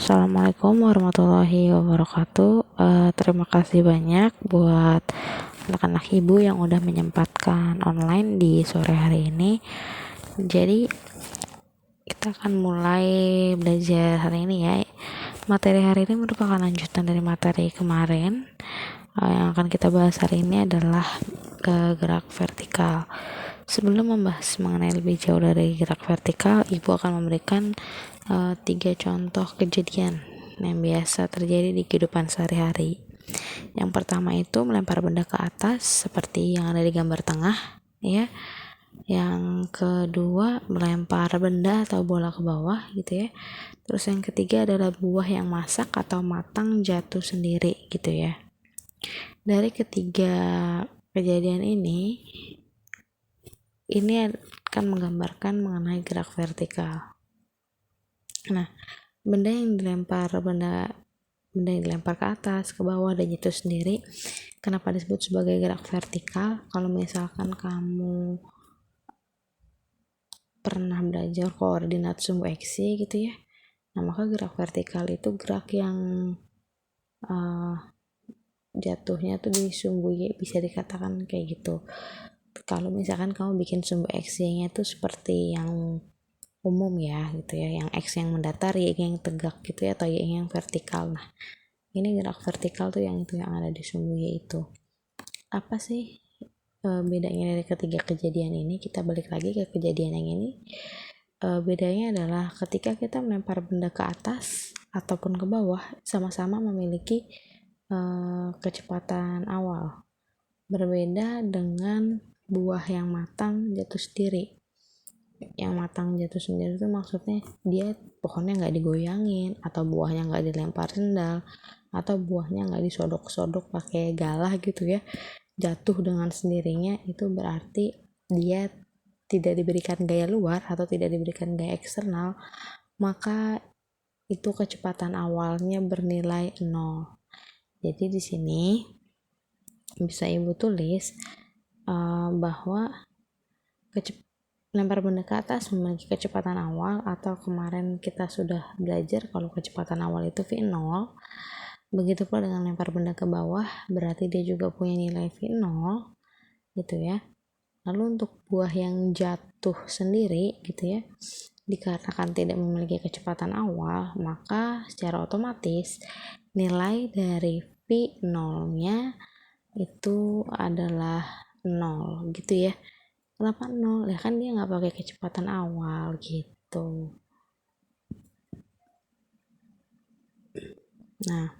Assalamualaikum warahmatullahi wabarakatuh. Terima kasih banyak buat anak-anak ibu yang udah menyempatkan online di sore hari ini. Jadi kita akan mulai belajar hari ini ya. Materi hari ini merupakan lanjutan dari materi kemarin. Yang akan kita bahas hari ini adalah gerak vertikal. Sebelum membahas mengenai lebih jauh dari gerak vertikal, ibu akan memberikan 3 contoh kejadian yang biasa terjadi di kehidupan sehari-hari. Yang pertama itu melempar benda ke atas seperti yang ada di gambar tengah ya. Yang kedua melempar benda atau bola ke bawah gitu ya. Terus yang ketiga adalah buah yang masak atau matang jatuh sendiri gitu ya. Dari ketiga kejadian ini akan menggambarkan mengenai gerak vertikal. Nah, benda yang dilempar ke atas, ke bawah dan jatuh sendiri, kenapa disebut sebagai gerak vertikal? Kalau misalkan kamu pernah belajar koordinat sumbu eksi gitu ya, nah maka gerak vertikal itu gerak yang jatuhnya tuh di sumbu Y, bisa dikatakan kayak gitu. Kalau misalkan kamu bikin sumbu eksinya tuh seperti yang umum ya gitu ya, yang X yang mendatar, Y yang tegak gitu ya, atau Y yang vertikal. Nah ini gerak vertikal tuh yang itu yang ada di sumbu Y itu. Apa sih bedanya dari ketiga kejadian ini? Kita balik lagi ke kejadian yang ini. Bedanya adalah ketika kita melempar benda ke atas ataupun ke bawah, sama-sama memiliki kecepatan awal. Berbeda dengan buah yang matang jatuh sendiri. Yang matang jatuh sendiri itu maksudnya dia pohonnya nggak digoyangin, atau buahnya nggak dilempar sendal, atau buahnya nggak disodok-sodok pakai galah gitu ya, jatuh dengan sendirinya. Itu berarti dia tidak diberikan gaya luar atau tidak diberikan gaya eksternal, maka itu kecepatan awalnya bernilai 0. Jadi di sini bisa ibu tulis bahwa lempar benda ke atas memiliki kecepatan awal, atau kemarin kita sudah belajar kalau kecepatan awal itu V0. Begitu pula dengan lempar benda ke bawah, berarti dia juga punya nilai V0 gitu ya. Lalu untuk buah yang jatuh sendiri gitu ya, dikarenakan tidak memiliki kecepatan awal, maka secara otomatis nilai dari V0-nya itu adalah 0 gitu ya. Kenapa 0? Ya kan dia nggak pakai kecepatan awal gitu. Nah,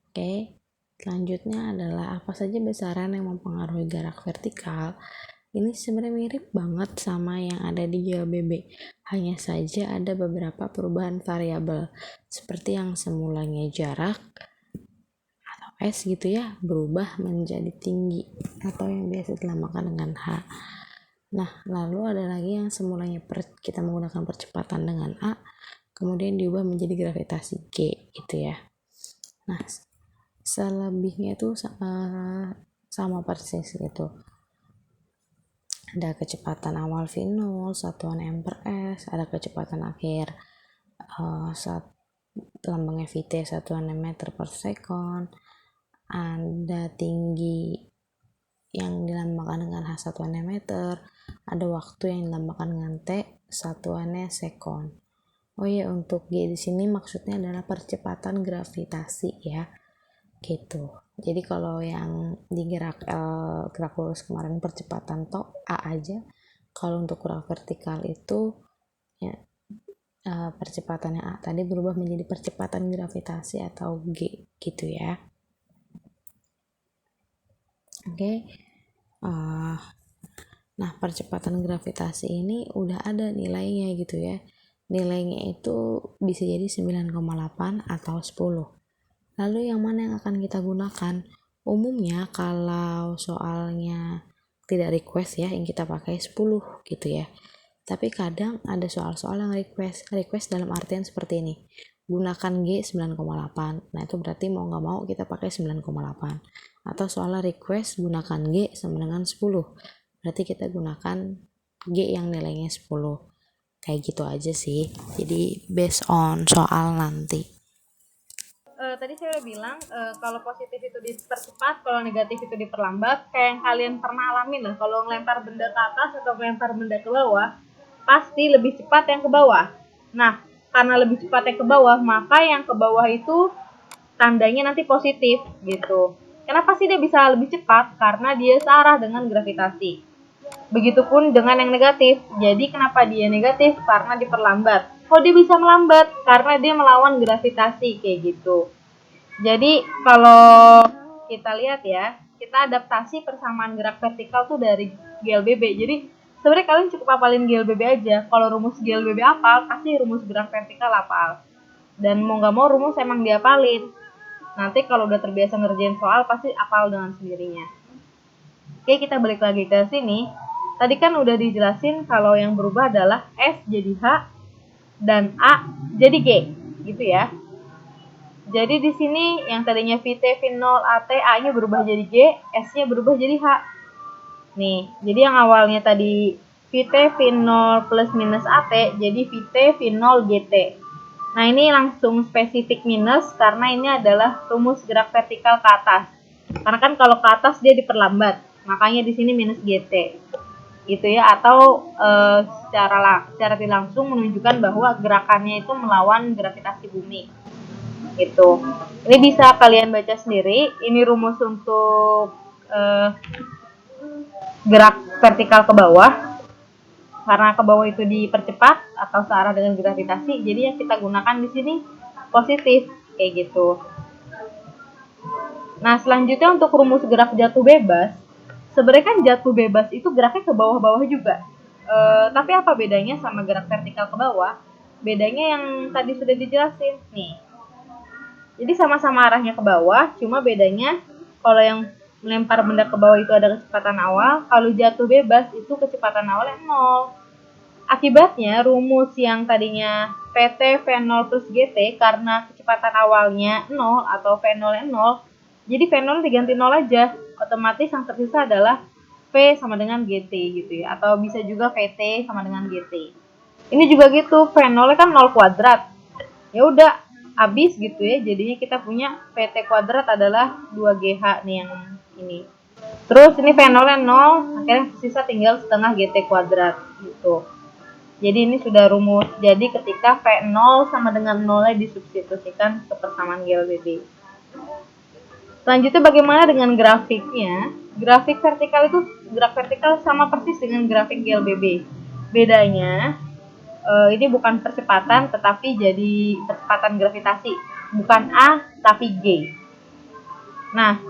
oke. Selanjutnya adalah apa saja besaran yang mempengaruhi gerak vertikal. Ini sebenarnya mirip banget sama yang ada di JLBB. Hanya saja ada beberapa perubahan variabel, seperti yang semulanya jarak atau S gitu ya, berubah menjadi tinggi atau yang biasa dinamakan dengan H. Nah, lalu ada lagi yang semulanya kita menggunakan percepatan dengan A, kemudian diubah menjadi gravitasi G gitu ya. Nah, selebihnya itu sama persis gitu. Ada kecepatan awal V0 satuan M per S, ada kecepatan akhir lambangnya VT satuan meter per second, ada tinggi yang dilambangkan dengan H satuannya meter, ada waktu yang dilambangkan dengan T satuannya sekon. Oh ya, untuk G di sini maksudnya adalah percepatan gravitasi ya gitu. Jadi kalau yang di gerak lurus kemarin percepatan tok A aja, kalau untuk gerak vertikal itu ya percepatannya A tadi berubah menjadi percepatan gravitasi atau G gitu ya. Oke. Nah, percepatan gravitasi ini udah ada nilainya gitu ya. Nilainya itu bisa jadi 9,8 atau 10. Lalu yang mana yang akan kita gunakan? Umumnya kalau soalnya tidak request ya, yang kita pakai 10 gitu ya. Tapi kadang ada soal-soal yang request dalam artian seperti ini. Gunakan G 9,8. Nah, itu berarti mau nggak mau kita pakai 9,8. Atau soalnya request gunakan G sama dengan 10. Berarti kita gunakan G yang nilainya 10. Kayak gitu aja sih. Jadi based on soal nanti. Tadi saya udah bilang kalau positif itu dipercepat, kalau negatif itu diperlambat. Kayak yang kalian pernah alamin lah, kalau ngelempar benda ke atas atau ngelempar benda ke bawah, pasti lebih cepat yang ke bawah. Nah, karena lebih cepat yang ke bawah, maka yang ke bawah itu tandanya nanti positif gitu. Kenapa sih dia bisa lebih cepat? Karena dia searah dengan gravitasi. Begitupun dengan yang negatif. Jadi kenapa dia negatif? Karena diperlambat. Kok dia bisa melambat? Karena dia melawan gravitasi kayak gitu. Jadi kalau kita lihat ya, kita adaptasi persamaan gerak vertikal tuh dari GLBB. Jadi sebenarnya kalian cukup hafalin GLBB aja. Kalau rumus GLBB apal, pasti rumus gerak vertikal apal. Dan mau nggak mau rumus emang diapalin. Nanti kalau udah terbiasa ngerjain soal, pasti apal dengan sendirinya. Oke, kita balik lagi ke sini. Tadi kan udah dijelasin kalau yang berubah adalah S jadi H dan A jadi G, gitu ya. Jadi di sini yang tadinya VT, V0, AT, A-nya berubah jadi G, S-nya berubah jadi H. Nih, jadi yang awalnya tadi VT, V0 plus minus AT, jadi VT, V0, GT. Nah, ini langsung spesifik minus karena ini adalah rumus gerak vertikal ke atas. Karena kan kalau ke atas dia diperlambat, makanya di sini minus GT. Gitu ya, atau secara tidak langsung menunjukkan bahwa gerakannya itu melawan gravitasi bumi. Itu. Ini bisa kalian baca sendiri. Ini rumus untuk gerak vertikal ke bawah. Karena ke bawah itu dipercepat atau searah dengan gravitasi, jadi yang kita gunakan di sini positif kayak gitu. Nah, selanjutnya untuk rumus gerak jatuh bebas, sebenarnya kan jatuh bebas itu geraknya ke bawah-bawah juga. Tapi apa bedanya sama gerak vertikal ke bawah? Bedanya yang tadi sudah dijelasin nih. Jadi sama-sama arahnya ke bawah, cuma bedanya kalau yang melempar benda ke bawah itu ada kecepatan awal, kalau jatuh bebas itu kecepatan awalnya 0. Akibatnya rumus yang tadinya PT V0 plus GT karena kecepatan awalnya 0 atau V0-nya 0, jadi V0 diganti 0 aja. Otomatis yang tersisa adalah V sama dengan GT gitu ya, atau bisa juga VT sama dengan GT. Ini juga gitu, V0 kan 0 kuadrat. Ya udah, habis gitu ya. Jadinya kita punya VT kuadrat adalah 2GH nih yang ini. Terus ini V0-nya 0, akhirnya sisa tinggal setengah GT kuadrat gitu. Jadi ini sudah rumus. Jadi ketika V0 sama dengan 0-nya disubstitusikan ke persamaan GLBB. Selanjutnya bagaimana dengan grafiknya? Grafik vertikal itu, gerak vertikal sama persis dengan grafik GLBB. Bedanya ini bukan percepatan tetapi jadi percepatan gravitasi. Bukan A tapi G. Nah,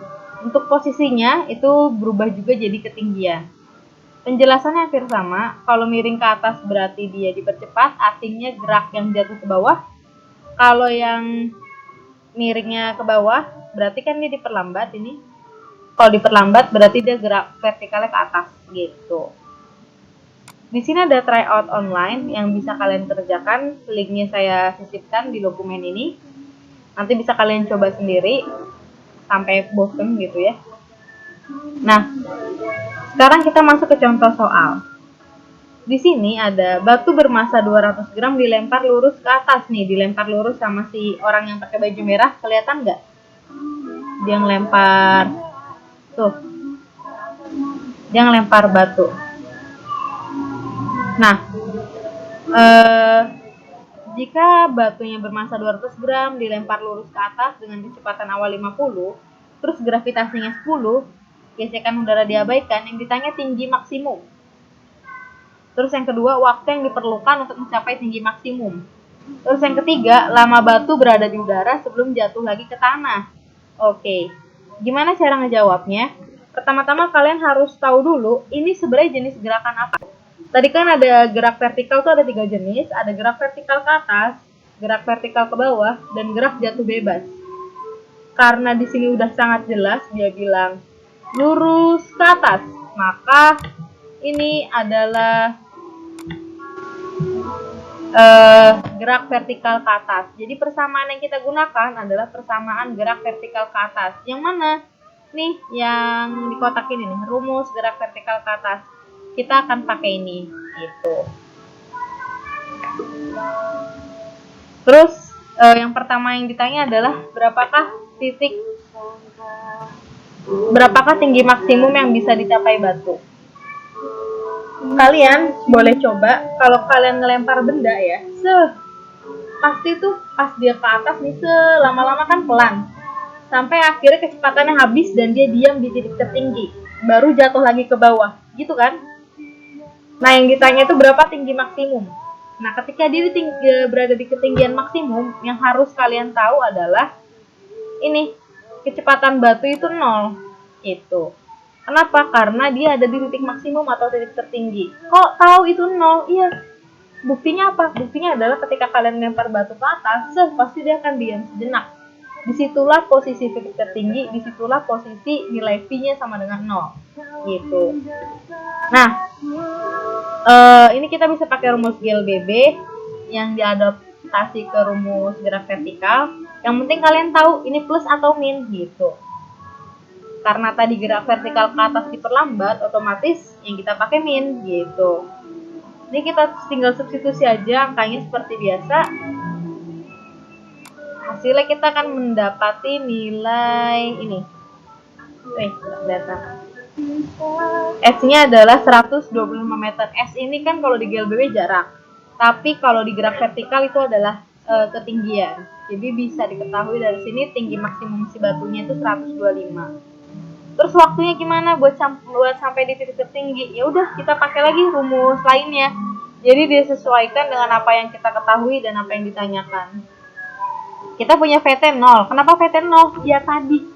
untuk posisinya itu berubah juga jadi ketinggian. Penjelasannya hampir sama. Kalau miring ke atas berarti dia dipercepat, artinya gerak yang jatuh ke bawah. Kalau yang miringnya ke bawah, berarti kan dia diperlambat ini. Kalau diperlambat berarti dia gerak vertikalnya ke atas gitu. Di sini ada tryout online yang bisa kalian kerjakan. Linknya saya sisipkan di dokumen ini. Nanti bisa kalian coba sendiri sampai bosen gitu ya. Nah, sekarang kita masuk ke contoh soal. Di sini ada batu bermasa 200 gram dilempar lurus ke atas nih, dilempar lurus sama si orang yang pakai baju merah, kelihatan nggak? Dia ngelempar, tuh, dia ngelempar batu. Nah, jika batunya bermasa 200 gram dilempar lurus ke atas dengan kecepatan awal 50, terus gravitasinya 10, gesekan udara diabaikan, yang ditanya tinggi maksimum. Terus yang kedua, waktu yang diperlukan untuk mencapai tinggi maksimum. Terus yang ketiga, lama batu berada di udara sebelum jatuh lagi ke tanah. Oke, gimana cara ngejawabnya? Pertama-tama kalian harus tahu dulu, ini sebenarnya jenis gerakan apa. Tadi kan ada gerak vertikal tuh ada 3 jenis, ada gerak vertikal ke atas, gerak vertikal ke bawah, dan gerak jatuh bebas. Karena di sini udah sangat jelas dia bilang lurus ke atas, maka ini adalah gerak vertikal ke atas. Jadi persamaan yang kita gunakan adalah persamaan gerak vertikal ke atas. Yang mana? Nih, yang di kotak ini nih, rumus gerak vertikal ke atas. Kita akan pakai ini, gitu. Terus yang pertama yang ditanya adalah berapakah tinggi maksimum yang bisa dicapai batu. Kalian boleh coba kalau kalian ngelempar benda ya, pasti tuh pas dia ke atas nih lama-lama kan pelan, sampai akhirnya kecepatannya habis dan dia diam di titik tertinggi, baru jatuh lagi ke bawah, gitu kan? Nah, yang ditanya itu berapa tinggi maksimum. Nah, ketika dia berada di ketinggian maksimum, yang harus kalian tahu adalah ini, kecepatan batu itu 0. Itu. Kenapa? Karena dia ada di titik maksimum atau titik tertinggi. Kok tahu itu 0? Iya. Buktinya apa? Buktinya adalah ketika kalian lempar batu ke atas, pasti dia akan diam sejenak. Disitulah posisi titik tertinggi, disitulah posisi nilai V-nya sama dengan 0. Gitu. Nah, ini kita bisa pakai rumus GLBB yang diadaptasi ke rumus gerak vertikal. Yang penting kalian tahu ini plus atau min gitu. Karena tadi gerak vertikal ke atas diperlambat, otomatis yang kita pakai min gitu. Ini kita tinggal substitusi aja angkanya seperti biasa. Hasilnya kita akan mendapati nilai ini. Data. S-nya adalah 125 meter. S ini kan kalau di GLBW jarak. Tapi kalau di gerak vertikal itu adalah ketinggian. Jadi bisa diketahui dari sini tinggi maksimum si batunya itu 125. Terus waktunya gimana buat sampai di titik tertinggi? Ya udah, kita pakai lagi rumus lainnya. Jadi disesuaikan dengan apa yang kita ketahui dan apa yang ditanyakan. Kita punya VT 0. Kenapa VT 0? Ya tadi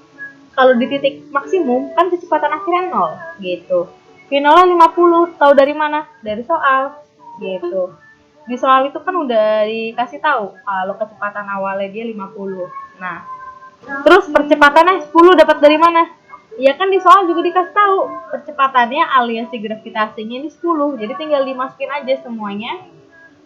kalau di titik maksimum kan kecepatan akhirnya 0 gitu. V0-nya 50, tahu dari mana? Dari soal gitu. Di soal itu kan udah dikasih tahu kalau kecepatan awalnya dia 50. Nah, terus percepatannya 10 dapat dari mana? Ya kan di soal juga dikasih tahu percepatannya alias si gravitasinya ini 10. Jadi tinggal dimasukin aja semuanya.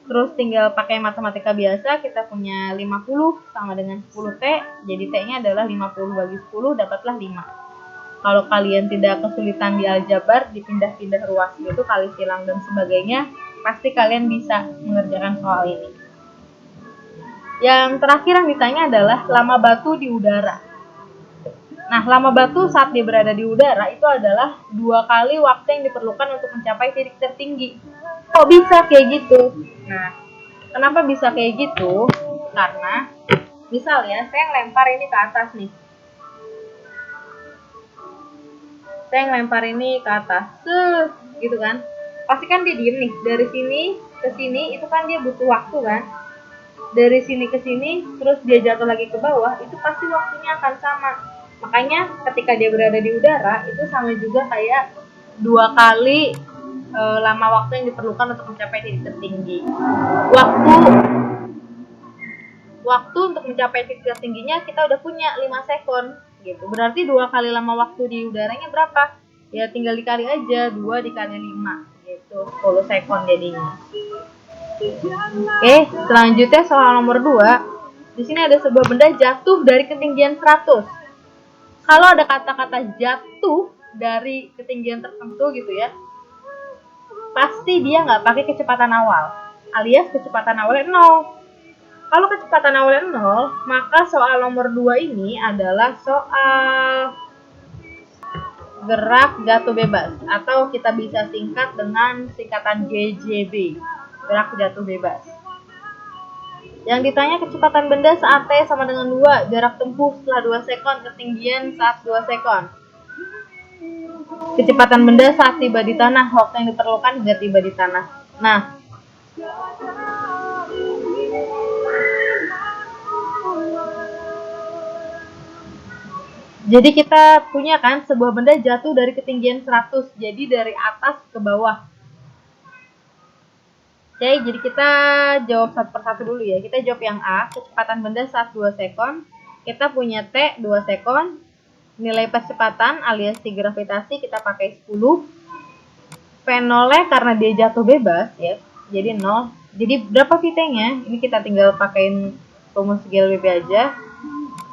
Terus tinggal pakai matematika biasa, kita punya 50 sama dengan 10T, jadi T-nya adalah 50 bagi 10, dapatlah 5. Kalau kalian tidak kesulitan di aljabar, dipindah-pindah ruas gitu, kali silang dan sebagainya, pasti kalian bisa mengerjakan soal ini. Yang terakhir yang ditanya adalah lama batu di udara. Nah, lama batu saat dia berada di udara itu adalah 2 kali waktu yang diperlukan untuk mencapai titik tertinggi. Kok bisa kayak gitu? Nah, kenapa bisa kayak gitu? Karena misal ya, saya ngelempar ini ke atas nih. Saya ngelempar ini ke atas. Gitu kan. Pasti kan dia diem nih. Dari sini ke sini itu kan dia butuh waktu kan. Dari sini ke sini terus dia jatuh lagi ke bawah, itu pasti waktunya akan sama. Makanya ketika dia berada di udara itu sama juga kayak 2 kali lama waktu yang diperlukan untuk mencapai titik tertinggi. Waktu untuk mencapai titik tertingginya kita udah punya 5 sekon gitu. Berarti 2 kali lama waktu di udaranya berapa? Ya tinggal dikali aja, 2 dikali 5 gitu, 10 sekon jadinya. Oke, selanjutnya soal nomor 2. Di sini ada sebuah benda jatuh dari ketinggian 100. Kalau ada kata-kata jatuh dari ketinggian tertentu gitu ya, pasti dia nggak pakai kecepatan awal, alias kecepatan awalnya 0. Kalau kecepatan awalnya 0, maka soal nomor 2 ini adalah soal gerak jatuh bebas, atau kita bisa singkat dengan singkatan GJB, gerak jatuh bebas. Yang ditanya kecepatan benda saat T sama dengan 2, jarak tempuh setelah 2 sekon, ketinggian saat 2 sekon. Kecepatan benda saat tiba di tanah, waktu yang diperlukan hingga tiba di tanah. Nah, jadi kita punya kan sebuah benda jatuh dari ketinggian 100, jadi dari atas ke bawah. Oke, jadi kita jawab satu persatu dulu ya. Kita jawab yang A, kecepatan benda saat 2 sekon. Kita punya T 2 sekon. Nilai percepatan alias si gravitasi kita pakai 10. V0-nya karena dia jatuh bebas ya, jadi 0. Jadi berapa VT-nya? Ini kita tinggal pakein rumus GLBB aja.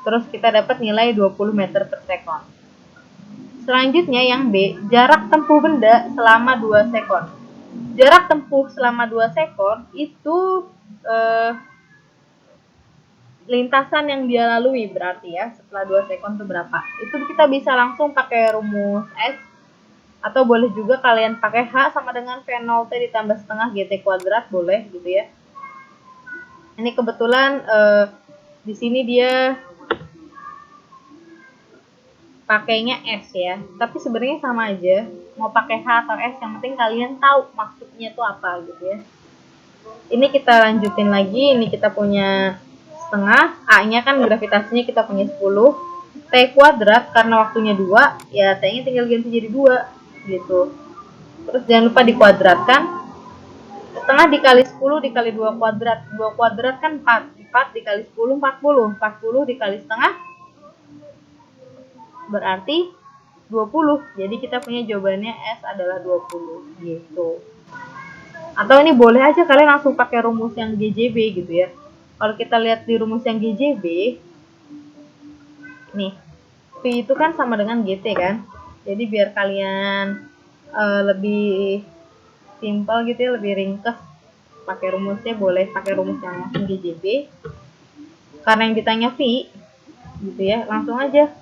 Terus kita dapat nilai 20 meter per sekon. Selanjutnya yang B, jarak tempuh benda selama 2 sekon. jarak tempuh selama 2 sekon itu lintasan yang dia lalui berarti ya, setelah 2 sekon itu berapa. Itu kita bisa langsung pakai rumus S, atau boleh juga kalian pakai H sama dengan V0T ditambah setengah GT kuadrat, boleh gitu ya. Ini kebetulan di sini dia pakainya S ya, tapi sebenarnya sama aja, mau pakai H atau S, yang penting kalian tahu maksudnya itu apa gitu ya. Ini kita lanjutin lagi, ini kita punya setengah, A-nya kan gravitasinya kita punya 10, T kuadrat karena waktunya 2, ya T-nya tinggal ganti jadi 2 gitu. Terus jangan lupa dikuadratkan, setengah dikali 10 dikali 2 kuadrat, 2 kuadrat kan 4, 4 dikali 10 40, 40 dikali setengah berarti 20. Jadi kita punya jawabannya S adalah 20 gitu. Atau ini boleh aja kalian langsung pakai rumus yang GJB gitu ya. Kalau kita lihat di rumus yang GJB, nih, V itu kan sama dengan GT kan. Jadi biar kalian lebih simpel gitu ya, lebih ringkas pakai rumusnya, boleh pakai rumus yang langsung GJB. Karena yang ditanya V gitu ya, langsung aja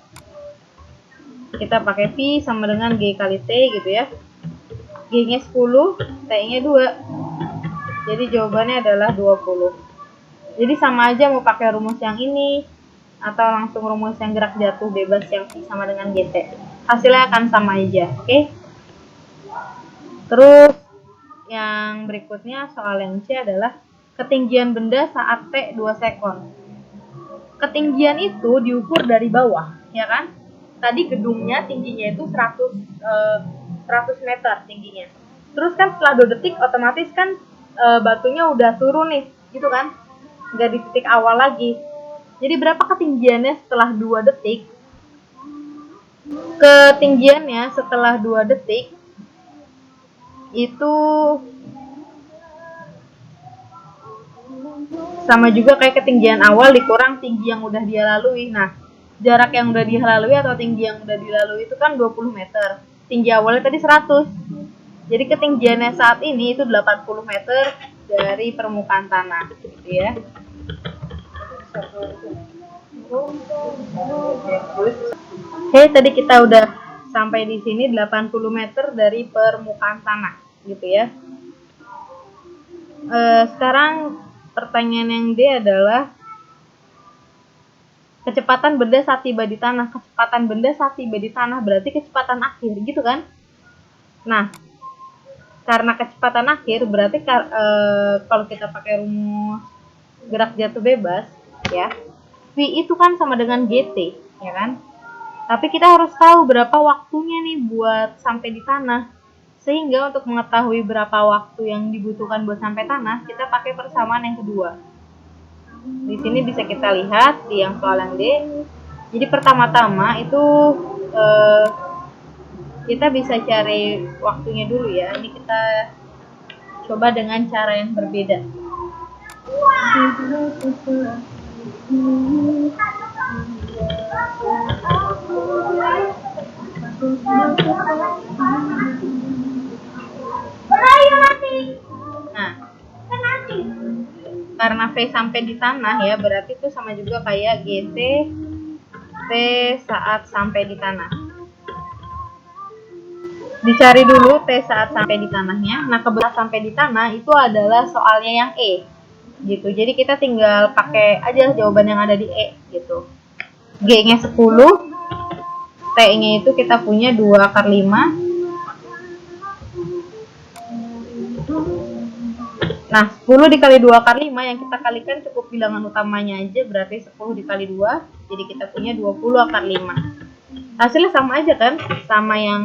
kita pakai V sama dengan G kali T gitu ya. G-nya 10, T-nya 2. Jadi jawabannya adalah 20. Jadi sama aja mau pakai rumus yang ini atau langsung rumus yang gerak jatuh bebas yang V sama dengan GT. Hasilnya akan sama aja, oke? Terus yang berikutnya soal yang C adalah ketinggian benda saat T 2 sekon. Ketinggian itu diukur dari bawah, ya kan? Tadi gedungnya tingginya itu 100 meter tingginya. Terus kan setelah 2 detik otomatis kan batunya udah turun nih, gitu kan? Nggak di titik awal lagi. Jadi berapa ketinggiannya setelah 2 detik? Ketinggiannya setelah 2 detik itu sama juga kayak ketinggian awal dikurang tinggi yang udah dia lalui. Nah, jarak yang udah dia lalui atau tinggi yang udah dilalui itu kan 20 meter. Tinggi awalnya tadi 100. Jadi ketinggiannya saat ini itu 80 meter dari permukaan tanah, gitu ya. Oke, tadi kita udah sampai di sini 80 meter dari permukaan tanah, gitu ya. Sekarang pertanyaan yang D adalah kecepatan benda saat tiba di tanah. Kecepatan benda saat tiba di tanah berarti kecepatan akhir, gitu kan? Nah, karena kecepatan akhir berarti kalau kita pakai rumus gerak jatuh bebas ya, V itu kan sama dengan GT, ya kan? Tapi kita harus tahu berapa waktunya nih buat sampai di tanah. Sehingga untuk mengetahui berapa waktu yang dibutuhkan buat sampai tanah, kita pakai persamaan yang kedua. Di sini bisa kita lihat di yang soal yang D. Jadi pertama-tama itu kita bisa cari waktunya dulu ya. Ini kita coba dengan cara yang berbeda. Nah, karena V sampai di tanah ya, berarti itu sama juga kayak GT T saat sampai di tanah. Dicari dulu T saat sampai di tanahnya. Nah, kebetulan sampai di tanah itu adalah soalnya yang E gitu. Jadi kita tinggal pakai aja jawaban yang ada di E gitu. G-nya 10, T-nya itu kita punya 2 akar 5. Nah, 10 dikali 2 akar 5 yang kita kalikan cukup bilangan utamanya aja, berarti 10 dikali 2, jadi kita punya 20 akar 5. Hasilnya sama aja kan? Sama yang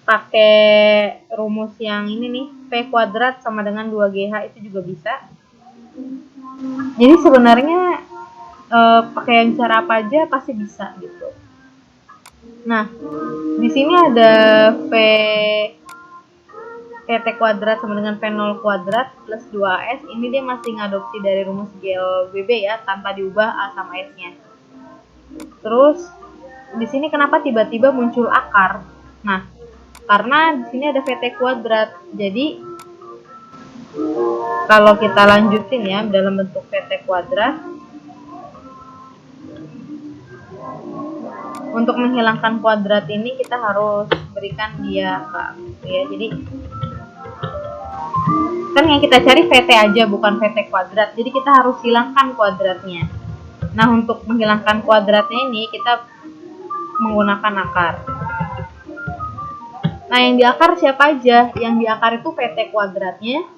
pakai rumus yang ini nih, P kuadrat sama dengan 2GH itu juga bisa. Jadi sebenarnya pakai yang cara apa aja pasti bisa gitu. Nah, di sini ada PT kuadrat sama dengan V0 kuadrat plus 2S. Ini dia masih ngadopsi dari rumus GLBB ya, tanpa diubah A sama S-nya. Terus di sini kenapa tiba-tiba muncul akar? Nah, karena di sini ada VT kuadrat. Jadi kalau kita lanjutin ya dalam bentuk VT kuadrat, untuk menghilangkan kuadrat ini kita harus berikan dia ya. Jadi kan yang kita cari VT aja bukan VT kuadrat, jadi kita harus hilangkan kuadratnya. Nah, untuk menghilangkan kuadratnya ini kita menggunakan akar. Nah, yang di akar siapa aja? Yang di akar itu VT kuadratnya,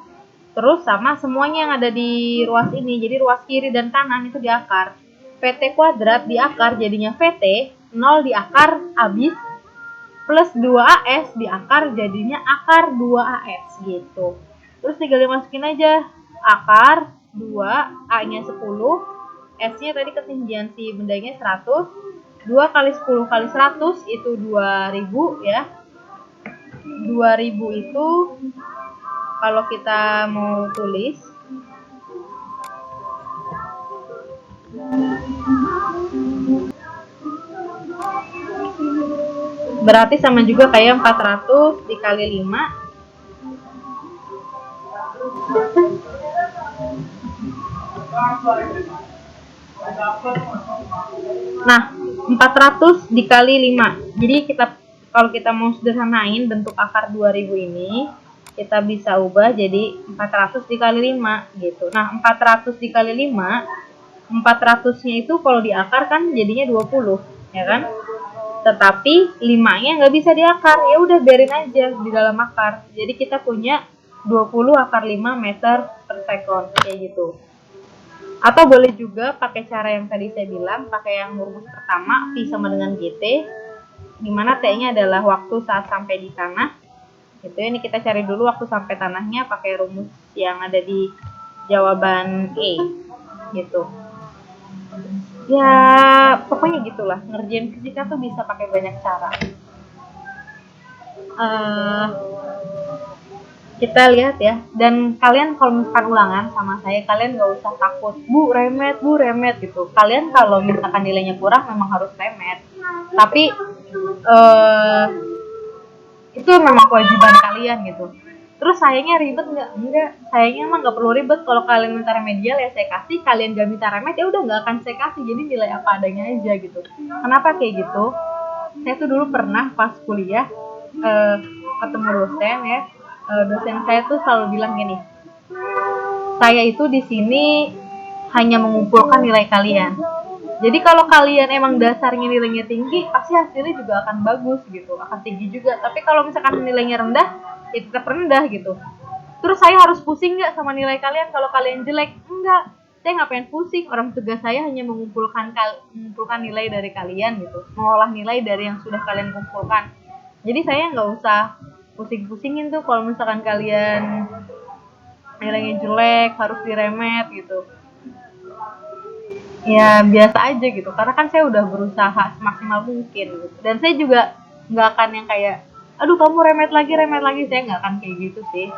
terus sama semuanya yang ada di ruas ini. Jadi ruas kiri dan kanan itu di akar. VT kuadrat di akar jadinya VT, 0 di akar habis, plus 2AS di akar jadinya akar 2AS gitu. Terus tinggal dimasukin aja akar 2, A-nya 10, S-nya tadi ketinggian si bendanya 100, 2 kali 10 kali 100 itu 2000 ya. 2000 itu kalau kita mau tulis berarti sama juga kayak 400 dikali 5. Nah, 400 dikali 5. Jadi kalau kita mau sederhanain bentuk akar 2000 ini, kita bisa ubah jadi 400 dikali 5 gitu. Nah, 400 dikali 5, 400-nya itu kalau di akar kan jadinya 20, ya kan? Tetapi 5-nya nggak bisa diakar, ya udah biarin aja di dalam akar. Jadi kita punya 20 akar 5 meter per sekon, kayak gitu. Atau boleh juga pakai cara yang tadi saya bilang, pakai yang rumus pertama, Pi sama dengan GT, dimana T-nya adalah waktu saat sampai di tanah. Gitu ya, ini kita cari dulu waktu sampai tanahnya pakai rumus yang ada di jawaban E, gitu. Ya, pokoknya gitulah, ngerjain fisika tuh bisa pakai banyak cara. Kita lihat ya, dan kalian kalau misalkan ulangan sama saya, kalian gak usah takut bu remet gitu. Kalian kalau misalkan nilainya kurang memang harus remet, tapi itu memang kewajiban kalian gitu. Terus sayangnya ribet nggak? Enggak, sayangnya emang nggak perlu ribet. Kalau kalian minta remedial ya saya kasih, kalian gak minta remet ya udah nggak akan saya kasih, jadi nilai apa adanya aja gitu. Kenapa kayak gitu? Saya tuh dulu pernah pas kuliah ketemu dosen ya, dosen saya tuh selalu bilang gini, saya itu di sini hanya mengumpulkan nilai kalian. Jadi kalau kalian emang dasarnya nilainya tinggi, pasti hasilnya juga akan bagus gitu, akan tinggi juga. Tapi kalau misalkan nilainya rendah, ya tetap rendah gitu. Terus saya harus pusing nggak sama nilai kalian kalau kalian jelek? Enggak, saya nggak pengen pusing. Orang tugas saya hanya mengumpulkan nilai dari kalian gitu, mengolah nilai dari yang sudah kalian kumpulkan. Jadi saya nggak usah pusing-pusingin tuh kalau misalkan kalian nilainya jelek harus diremet gitu. Ya biasa aja gitu, karena kan saya udah berusaha semaksimal mungkin gitu. Dan saya juga nggak akan yang kayak aduh kamu remet lagi, saya nggak akan kayak gitu sih,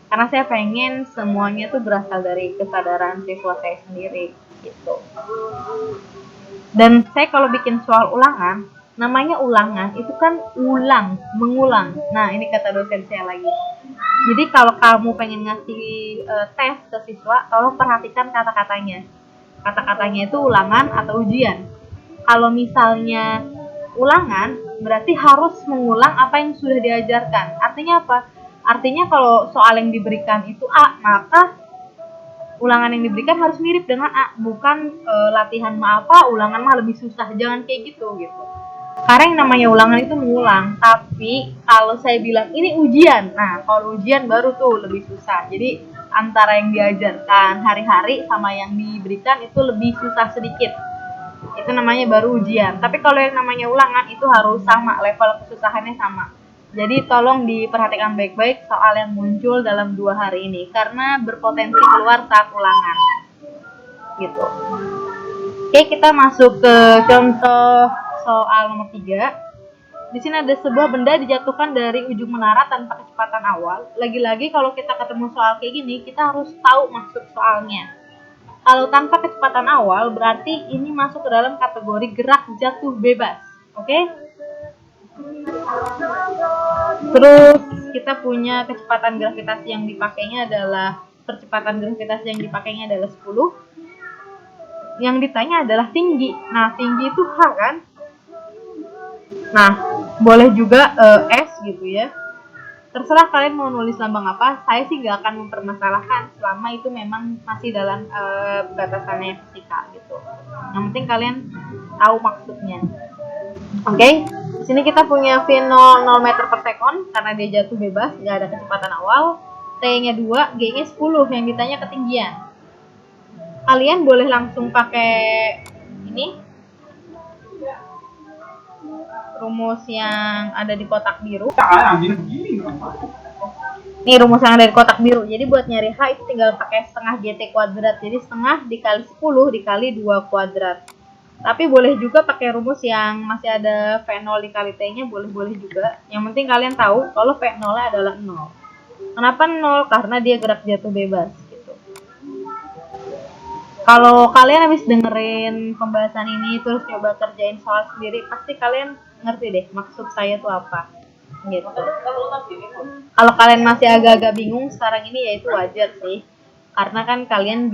karena saya pengen semuanya tuh berasal dari kesadaran siswa saya sendiri gitu. Dan saya kalau bikin soal ulangan, namanya ulangan itu kan mengulang. Nah ini kata dosen saya lagi, jadi kalau kamu pengen ngasih tes ke siswa, tolong perhatikan kata-katanya. Kata-katanya itu ulangan atau ujian. Kalau misalnya ulangan, berarti harus mengulang apa yang sudah diajarkan. Artinya apa? Artinya kalau soal yang diberikan itu A, maka ulangan yang diberikan harus mirip dengan A. Bukan latihan mah apa, ulangan mah lebih susah. Jangan kayak gitu. Karena yang namanya ulangan itu mengulang. Tapi kalau saya bilang ini ujian, nah kalau ujian baru tuh lebih susah. Jadi antara yang diajarkan hari-hari sama yang diberikan itu lebih susah sedikit. Itu namanya baru ujian. Tapi kalau yang namanya ulangan itu harus sama, level kesusahannya sama. Jadi tolong diperhatikan baik-baik soal yang muncul dalam 2 hari ini, karena berpotensi keluar saat ulangan. Gitu. Oke, kita masuk ke contoh soal nomor 3. Di sini ada sebuah benda dijatuhkan dari ujung menara tanpa kecepatan awal. Lagi-lagi kalau kita ketemu soal kayak gini, kita harus tahu maksud soalnya. Kalau tanpa kecepatan awal, berarti ini masuk ke dalam kategori gerak jatuh bebas. Oke? Terus kita punya kecepatan gravitasi yang dipakainya adalah percepatan gravitasi yang dipakainya adalah 10. Yang ditanya adalah tinggi. Nah, tinggi itu H kan? Nah, boleh juga S gitu ya. Terserah kalian mau nulis lambang apa. Saya sih gak akan mempermasalahkan selama itu memang masih dalam batasannya fisika gitu. Yang penting kalian tahu maksudnya. Oke, di sini kita punya V0 0 meter per sekon karena dia jatuh bebas, nggak ada kecepatan awal. T-nya 2, G-nya 10, yang ditanya ketinggian. Kalian boleh langsung pakai ini rumus yang ada di kotak biru. Nih rumus yang ada di kotak biru. Jadi buat nyari H itu tinggal pakai setengah GT kuadrat. Jadi setengah dikali 10 dikali 2 kuadrat. Tapi boleh juga pakai rumus yang masih ada V0 dikali T-nya, boleh-boleh juga. Yang penting kalian tahu kalau V0-nya adalah 0. Kenapa 0? Karena dia gerak jatuh bebas gitu. Kalau kalian habis dengerin pembahasan ini terus coba kerjain soal sendiri, pasti kalian ngerti deh maksud saya tuh apa. Gitu. Kalau kalian masih agak-agak bingung sekarang ini ya itu wajar sih. Karena kan kalian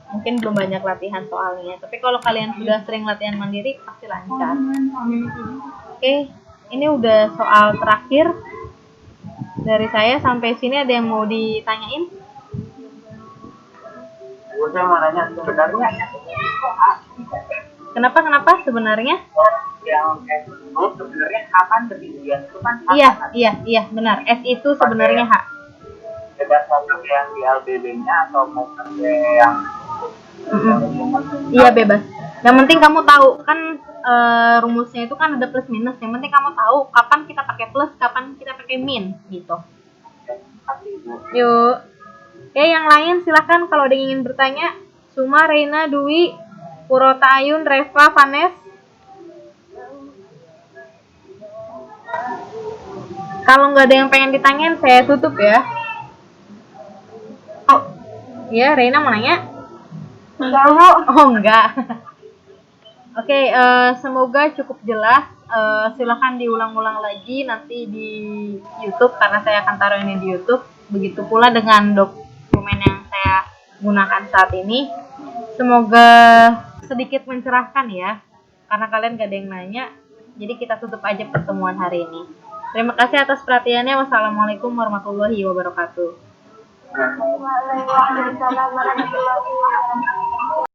mungkin belum banyak latihan soalnya. Tapi kalau kalian sudah sering latihan mandiri pasti lancar. Oke, ini udah soal terakhir dari saya. Sampai sini ada yang mau ditanyain? Saya mau nanya sebenarnya Kenapa sebenarnya? yang itu sebenarnya kapan ketinggian itu kan? Iya benar. S itu sebenarnya H. Bebas mau pakai yang di LBB-nya atau mau pakai yang Iya bebas. Yang penting kamu tahu kan rumusnya itu kan ada plus minus. Yang penting kamu tahu kapan kita pakai plus, kapan kita pakai min gitu. Yuk. Oke, yang lain silahkan kalau ada yang ingin bertanya. Suma, Reina, Dwi, Purota Ayun, Reva, Vanes. Kalau nggak ada yang pengen ditanyain, saya tutup ya. Oh, ya Reina mau nanya? Enggak. Oh enggak. Oke, semoga cukup jelas. Silakan diulang-ulang lagi nanti di YouTube karena saya akan taruh ini di YouTube. Begitu pula dengan dokumen yang saya gunakan saat ini. Semoga sedikit mencerahkan ya, karena kalian gak ada yang nanya. Jadi kita tutup aja pertemuan hari ini. Terima kasih atas perhatiannya. Wassalamualaikum warahmatullahi wabarakatuh. Waalaikumsalam warahmatullahi wabarakatuh.